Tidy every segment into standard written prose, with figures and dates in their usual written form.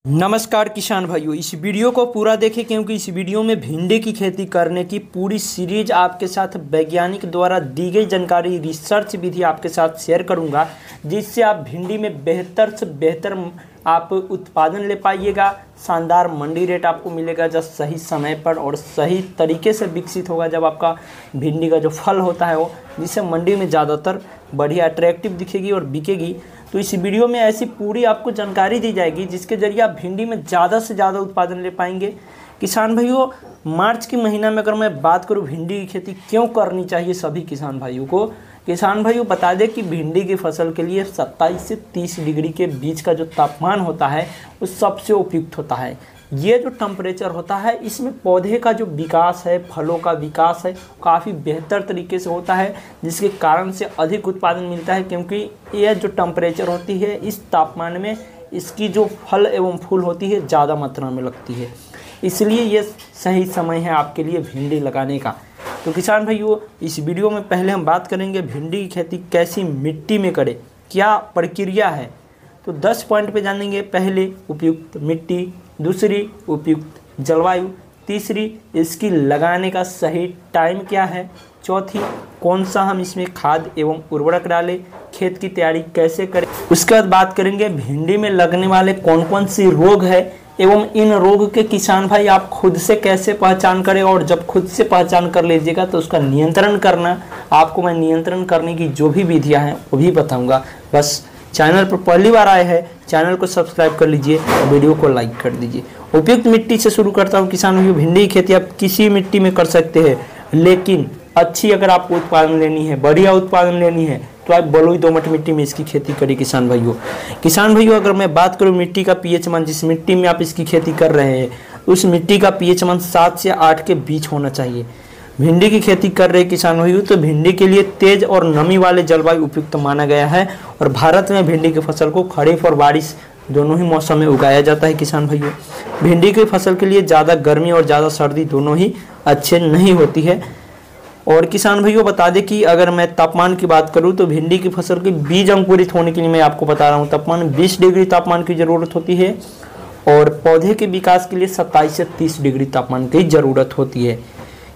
नमस्कार किसान भाइयों, इस वीडियो को पूरा देखें क्योंकि इस वीडियो में भिंडी की खेती करने की पूरी सीरीज आपके साथ वैज्ञानिक द्वारा दी गई जानकारी, रिसर्च विधि आपके साथ शेयर करूंगा, जिससे आप भिंडी में बेहतर से बेहतर आप उत्पादन ले पाइएगा। शानदार मंडी रेट आपको मिलेगा जब सही समय पर और सही तरीके से विकसित होगा, जब आपका भिंडी का जो फल होता है वो, जिससे मंडी में ज़्यादातर बढ़िया अट्रैक्टिव दिखेगी और बिकेगी। तो इस वीडियो में ऐसी पूरी आपको जानकारी दी जाएगी जिसके जरिए आप भिंडी में ज़्यादा से ज़्यादा उत्पादन ले पाएंगे। किसान भाइयों, मार्च के महीना में अगर मैं बात करूं भिंडी की खेती क्यों करनी चाहिए सभी किसान भाइयों को, किसान भाइयों बता दें कि भिंडी की फसल के लिए 27 से 30 डिग्री के बीच का जो तापमान होता है वो सबसे उपयुक्त होता है। ये जो टेम्परेचर होता है इसमें पौधे का जो विकास है, फलों का विकास है, काफ़ी बेहतर तरीके से होता है, जिसके कारण से अधिक उत्पादन मिलता है। क्योंकि यह जो टेम्परेचर होती है इस तापमान में इसकी जो फल एवं फूल होती है ज़्यादा मात्रा में लगती है, इसलिए ये सही समय है आपके लिए भिंडी लगाने का। तो किसान भाइयों, इस वीडियो में पहले हम बात करेंगे भिंडी की खेती कैसी मिट्टी में करें, क्या प्रक्रिया है। तो 10 पॉइंट पे जानेंगे। पहले, उपयुक्त मिट्टी। दूसरी, उपयुक्त जलवायु। तीसरी, इसकी लगाने का सही टाइम क्या है। चौथी, कौन सा हम इसमें खाद एवं उर्वरक डालें, खेत की तैयारी कैसे करें। उसके बाद बात करेंगे भिंडी में लगने वाले कौन कौन सी रोग है एवं इन रोग के किसान भाई आप खुद से कैसे पहचान करें, और जब खुद से पहचान कर लीजिएगा तो उसका नियंत्रण करना, आपको मैं नियंत्रण करने की जो भी विधियाँ हैं वो भी बताऊँगा। बस चैनल पर पहली बार आए हैं, चैनल को सब्सक्राइब कर लीजिए, वीडियो को लाइक कर दीजिए। उपयुक्त मिट्टी से शुरू करता हूँ किसान भाइयों। भिंडी की खेती आप किसी मिट्टी में कर सकते हैं, लेकिन अच्छी अगर आपको उत्पादन लेनी है, बढ़िया उत्पादन लेनी है, तो आप बलुई दोमट मिट्टी में इसकी खेती करिए किसान भाइयों। किसान भाइयों, अगर मैं बात करूँ मिट्टी का पीएच मान, जिस मिट्टी में आप इसकी खेती कर रहे हैं उस मिट्टी का पीएच मान 7 से 8 के बीच होना चाहिए। भिंडी की खेती कर रहे किसान भाइयों तो भिंडी के लिए तेज और नमी वाले जलवायु उपयुक्त माना गया है, और भारत में भिंडी की फसल को खरीफ और बारिश दोनों ही मौसम में उगाया जाता है किसान भाइयों। भिंडी की फसल के लिए ज़्यादा गर्मी और ज़्यादा सर्दी दोनों ही अच्छे नहीं होती है। और किसान भाइयों बता दें कि अगर मैं तापमान की बात करूं तो भिंडी की फसल के बीज अंकुरित होने के लिए मैं आपको बता रहा हूं तापमान 20 डिग्री तापमान की ज़रूरत होती है, और पौधे के विकास के लिए 27 से 30 डिग्री तापमान की ज़रूरत होती है।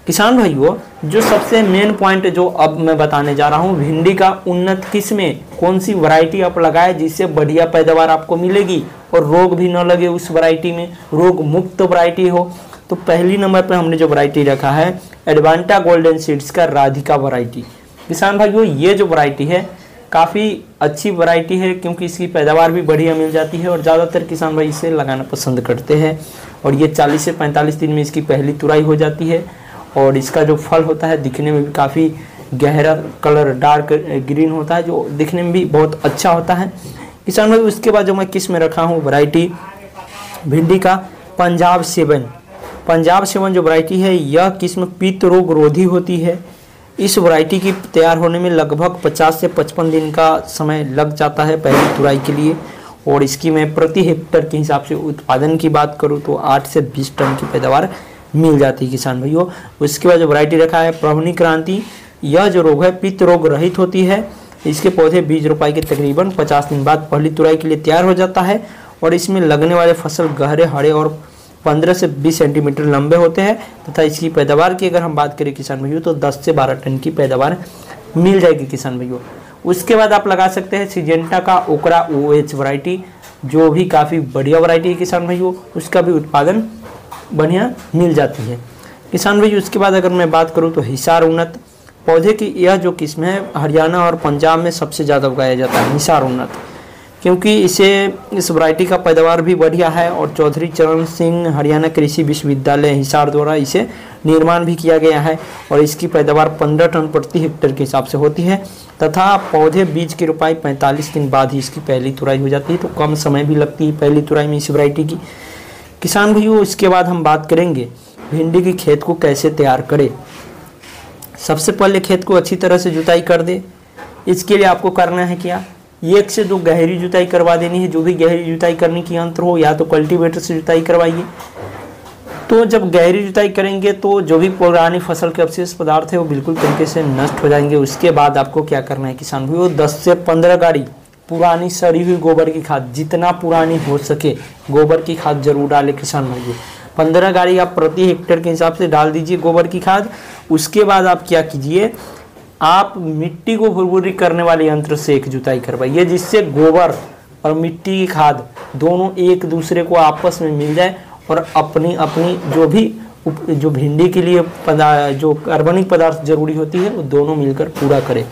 किसान भाइयों, जो सबसे मेन पॉइंट जो अब मैं बताने जा रहा हूँ, भिंडी का उन्नत किस्में कौन सी वैरायटी आप लगाए जिससे बढ़िया पैदावार आपको मिलेगी और रोग भी न लगे उस वैरायटी में, रोग मुक्त वैरायटी हो। तो पहली नंबर पर हमने जो वैरायटी रखा है एडवांटा गोल्डन सीड्स का राधिका वैरायटी। किसान भाइयों, ये जो वैरायटी है काफ़ी अच्छी वैरायटी है, क्योंकि इसकी पैदावार भी बढ़िया मिल जाती है और ज़्यादातर किसान भाई इसे लगाना पसंद करते हैं। और ये 40 से 45 दिन में इसकी पहली तुराई हो जाती है, और इसका जो फल होता है दिखने में भी काफ़ी गहरा कलर डार्क ग्रीन होता है, जो दिखने में भी बहुत अच्छा होता है किसान भाई। उसके बाद जो मैं किस्म रखा हूँ वैरायटी भिंडी का पंजाब 7। पंजाब 7 जो वैरायटी है यह किस्म पित्त रोग रोधी होती है। इस वैरायटी की तैयार होने में लगभग 50 से 55 दिन का समय लग जाता है पहली तुराई के लिए, और इसकी मैं प्रति हेक्टर के हिसाब से उत्पादन की बात करूँ तो 8 से 20 टन की पैदावार मिल जाती है किसान भाइयों। उसके बाद जो वैरायटी रखा है प्रभुनी क्रांति, यह जो रोग है पित्त रोग रहित होती है। इसके पौधे बीज रोपाई के तकरीबन 50 दिन बाद पहली तुराई के लिए तैयार हो जाता है, और इसमें लगने वाले फसल गहरे हरे और 15 से 20 सेंटीमीटर लंबे होते हैं, तथा इसकी पैदावार की अगर हम बात करें किसान भाइयों तो 10 से 12 टन की पैदावार मिल जाएगी किसान भाइयों। उसके बाद आप लगा सकते हैं सिजेंटा का ओकरा OH वैरायटी, जो भी काफ़ी बढ़िया वैरायटी है किसान भाइयों, उसका भी उत्पादन बढ़िया मिल जाती है किसान भाई। उसके बाद अगर मैं बात करूं तो हिसार उन्नत पौधे की यह जो किस्म है हरियाणा और पंजाब में सबसे ज़्यादा उगाया जाता है हिसार उन्नत, क्योंकि इस वैरायटी का पैदावार भी बढ़िया है, और चौधरी चरण सिंह हरियाणा कृषि विश्वविद्यालय हिसार द्वारा इसे निर्माण भी किया गया है, और इसकी पैदावार 15 टन प्रति हेक्टेयर के हिसाब से होती है, तथा पौधे बीज की रोपाई 45 दिन बाद ही इसकी पहली तुराई हो जाती है, तो कम समय भी लगती है पहली तुराई में इस वैरायटी की किसान भाइयों। इसके बाद हम बात करेंगे भिंडी की खेत को कैसे तैयार करें। सबसे पहले खेत को अच्छी तरह से जुताई कर दे। इसके लिए आपको करना है क्या, 1 से 2 गहरी जुताई करवा देनी है। जो भी गहरी जुताई करने की यंत्र हो, या तो कल्टीवेटर से जुताई करवाइए। तो जब गहरी जुताई करेंगे तो जो भी पुरानी फसल के अवशेष पदार्थ है वो बिल्कुल तरीके से नष्ट हो जाएंगे। उसके बाद आपको क्या करना है किसान भाइयों, 10 से 15 गाड़ी पुरानी सड़ी हुई गोबर की खाद, जितना पुरानी हो सके गोबर की खाद जरूर डालें किसान भाइयों। 15 गाड़ी आप प्रति हेक्टेयर के हिसाब से डाल दीजिए गोबर की खाद। उसके बाद आप क्या कीजिए, आप मिट्टी को भुरभुरी करने वाले यंत्र से एक जुताई करवाइए, जिससे गोबर और मिट्टी की खाद दोनों एक दूसरे को आपस में मिल जाए और अपनी अपनी जो भिंडी के लिए जो कार्बनिक पदार्थ जरूरी होती है वो दोनों मिलकर पूरा करे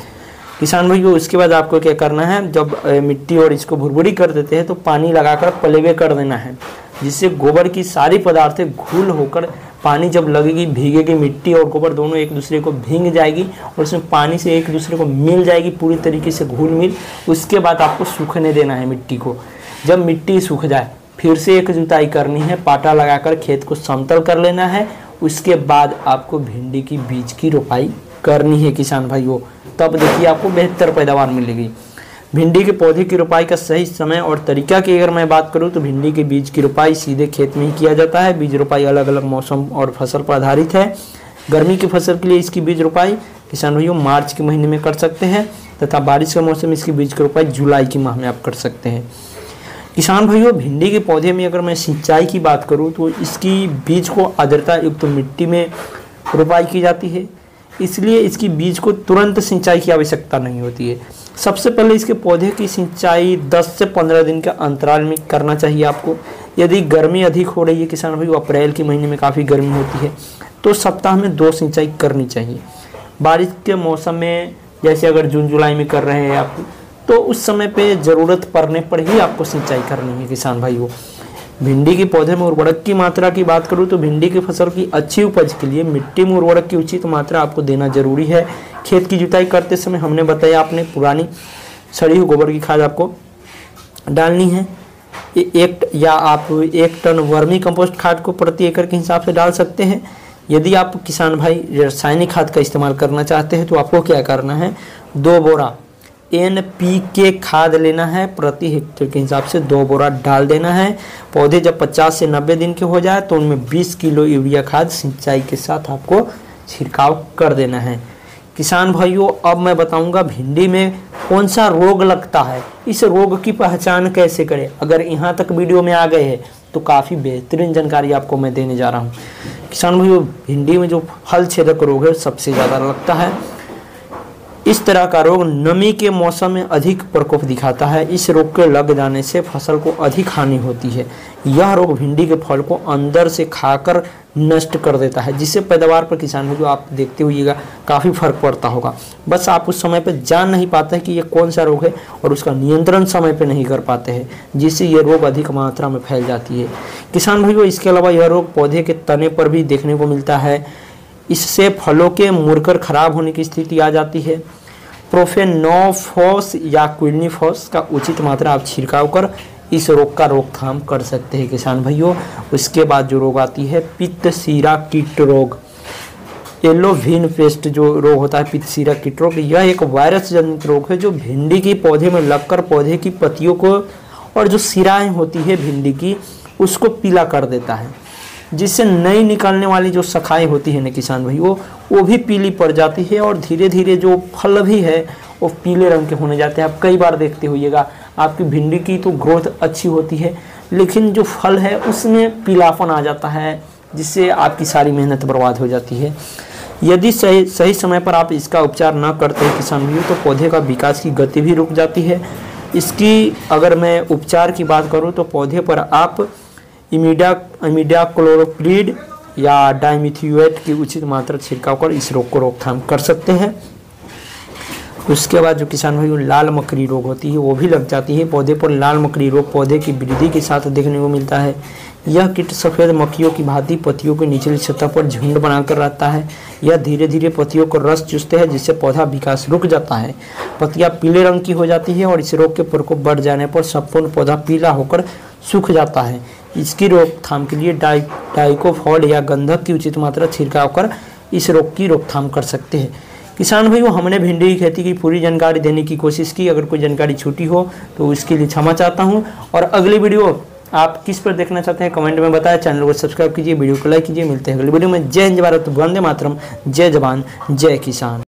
किसान भाइयों। उसके बाद आपको क्या करना है, जब मिट्टी और इसको भुरभुरी कर देते हैं तो पानी लगाकर पलेवे कर देना है, जिससे गोबर की सारी पदार्थें घुल होकर पानी जब लगेगी भीगेगी, मिट्टी और गोबर दोनों एक दूसरे को भींग जाएगी और उसमें पानी से एक दूसरे को मिल जाएगी पूरी तरीके से घुल मिल। उसके बाद आपको सूखने देना है मिट्टी को। जब मिट्टी सूख जाए फिर से एक जुताई करनी है, पाटा लगाकर खेत को समतल कर लेना है। उसके बाद आपको भिंडी की बीज की रोपाई करनी है किसान भाइयों, तब देखिए आपको बेहतर पैदावार मिलेगी। भिंडी के पौधे की रोपाई का सही समय और तरीका की अगर मैं बात करूं तो भिंडी के बीज की रोपाई सीधे खेत में ही किया जाता है। बीज रोपाई अलग अलग मौसम और फसल पर आधारित है। गर्मी की फसल के लिए इसकी बीज रोपाई किसान भाइयों मार्च के महीने में कर सकते हैं, तथा बारिश का मौसम इसकी बीज की रोपाई जुलाई के माह में आप कर सकते हैं। किसान भाइयों भिंडी के पौधे में अगर मैं सिंचाई की बात करूँ तो इसकी बीज को आर्द्रता युक्त मिट्टी में रोपाई की जाती है, इसलिए इसकी बीज को तुरंत सिंचाई की आवश्यकता नहीं होती है। सबसे पहले इसके पौधे की सिंचाई 10 से 15 दिन के अंतराल में करना चाहिए आपको। यदि गर्मी अधिक हो रही है किसान भाई, अप्रैल के महीने में काफ़ी गर्मी होती है, तो सप्ताह में 2 सिंचाई करनी चाहिए। बारिश के मौसम में जैसे अगर जून जुलाई में कर रहे हैं आप, तो उस समय पे ज़रूरत पड़ने पर ही आपको सिंचाई करनी है किसान भाइयों। भिंडी के पौधे में उर्वरक की मात्रा की बात करूं तो भिंडी की फसल की अच्छी उपज के लिए मिट्टी में उर्वरक की उचित मात्रा आपको देना जरूरी है। खेत की जुताई करते समय हमने बताया आपने पुरानी सड़ी हुई गोबर की खाद आपको डालनी है। आप 1 टन वर्मी कंपोस्ट खाद को प्रति एकड़ के हिसाब से डाल सकते हैं। यदि आप किसान भाई रासायनिक खाद का इस्तेमाल करना चाहते हैं तो आपको क्या करना है, 2 बोरा NPK खाद लेना है, प्रति हेक्टेयर के हिसाब से 2 बोरा डाल देना है। पौधे जब 50 से 90 दिन के हो जाए तो उनमें 20 किलो यूरिया खाद सिंचाई के साथ आपको छिड़काव कर देना है। किसान भाइयों अब मैं बताऊंगा भिंडी में कौन सा रोग लगता है, इस रोग की पहचान कैसे करें। अगर यहाँ तक वीडियो में आ गए हैं तो काफ़ी बेहतरीन जानकारी आपको मैं देने जा रहा हूँ। किसान भाइयों भिंडी में जो फल छेदक रोग है सबसे ज़्यादा लगता है। इस तरह का रोग नमी के मौसम में अधिक प्रकोप दिखाता है। इस रोग के लग जाने से फसल को अधिक हानि होती है। यह रोग भिंडी के फल को अंदर से खाकर नष्ट कर देता है, जिससे पैदावार पर किसान जो आप देखते हुएगा काफ़ी फर्क पड़ता होगा। बस आप उस समय पर जान नहीं पाते हैं कि ये कौन सा रोग है और उसका नियंत्रण समय पर नहीं कर पाते हैं, जिससे ये रोग अधिक मात्रा में फैल जाती है। किसान भाइयों इसके अलावा यह रोग पौधे के तने पर भी देखने को मिलता है। इससे फलों के मुड़कर खराब होने की स्थिति आ जाती है। प्रोफेनोफॉस या क्विनिफॉस का उचित मात्रा आप छिड़काव कर इस रोग का रोकथाम कर सकते हैं किसान भाइयों। उसके बाद जो रोग आती है पित्त सीरा कीट रोग, येलो विन पेस्ट जो रोग होता है पित्त सीरा कीट रोग, यह एक वायरस जनित रोग है जो भिंडी के पौधे में लगकर पौधे की पत्तियों को और जो सिराएं होती है भिंडी की उसको पीला कर देता है, जिससे नई निकलने वाली जो शाखाएं होती है ना किसान भाई वो भी पीली पड़ जाती है और धीरे धीरे जो फल भी है वो पीले रंग के होने जाते हैं। आप कई बार देखते होइएगा आपकी भिंडी की तो ग्रोथ अच्छी होती है लेकिन जो फल है उसमें पीलापन आ जाता है, जिससे आपकी सारी मेहनत बर्बाद हो जाती है। यदि सही समय पर आप इसका उपचार न करते हैं किसान भाई तो पौधे का विकास की गति भी रुक जाती है। इसकी अगर मैं उपचार की बात करूँ तो पौधे पर आप इमिडाक्लोप्रिड या डाइमिथ्यूएट की उचित मात्रा छिड़काव कर इस रोग को रोकथाम कर सकते हैं। उसके बाद जो किसान भाई लाल मकड़ी रोग होती है वो भी लग जाती है। पौधे पर लाल मकड़ी रोग पौधे की वृद्धि के साथ देखने को मिलता है। यह कीट सफ़ेद मक्खियों की भांति पत्तियों की निचली सतह पर झुंड बनाकर रहता है। यह धीरे धीरे पत्तियों को रस चूसते हैं, जिससे पौधा विकास रुक जाता है। पत्तियां पीले रंग की हो जाती है और इस रोग के प्रकोप बढ़ जाने पर संपूर्ण पौधा पीला होकर सूख जाता है। इसकी रोकथाम के लिए डाइकोफॉड या गंधक की उचित मात्रा छिड़काव कर इस रोग की रोकथाम कर सकते हैं। किसान भाइयों हमने भिंडी की खेती की पूरी जानकारी देने की कोशिश की। अगर कोई जानकारी छूटी हो तो उसके लिए क्षमा चाहता हूं। और अगली वीडियो आप किस पर देखना चाहते हैं कमेंट में बताएं। चैनल को सब्सक्राइब कीजिए, वीडियो को लाइक कीजिए। मिलते हैं अगली वीडियो में। जय हिंद भारत, वंदे मातरम, जय जवान जय किसान।